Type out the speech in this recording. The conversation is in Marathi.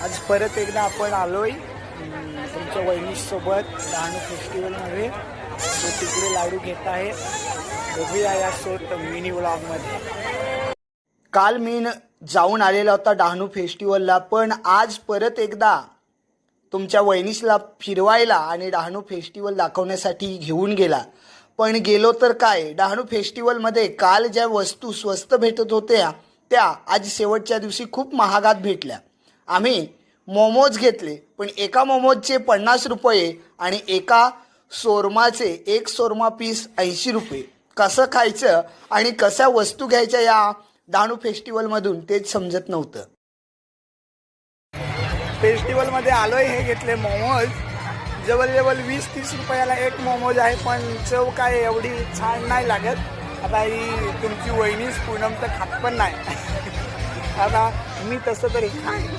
आज परत एकदा आपण आलोय तुमच्या वहिनीसोबत डहाणू फेस्टिवलमध्ये. तो तिकडे लाडू घेत आहे. बघूया या सोत मिनी व्लॉगमध्ये. काल मी जाऊन आलेला होता डहाणू फेस्टिवलला, पण आज परत एकदा तुमच्या वहिनीसला फिरवायला आणि डहाणू फेस्टिवल दाखवण्यासाठी घेऊन गेला. पण गेलो तर काय, डहाणू फेस्टिवलमध्ये काल ज्या वस्तू स्वस्त भेटत होत्या त्या आज शेवटच्या दिवशी खूप महागात भेटल्या. आम्ही मोमोज घेतले, पण एका मोमोजचे 50 रुपये आणि एका शोरमाचे एक शोरमा पीस 80 रुपये. कसं खायचं आणि कशा वस्तू घ्यायच्या या डहाणू फेस्टिवलमधून तेच समजत नव्हतं. फेस्टिवलमध्ये आलोय, हे घेतले मोमोज. जवळजवळ 20-30 रुपयाला एक मोमोज आहे, पण चव काय एवढी छान नाही लागत. आता ही तुमची वहिनीच पूनम तर खात पण नाही. आता मी तसं तरी खाईन.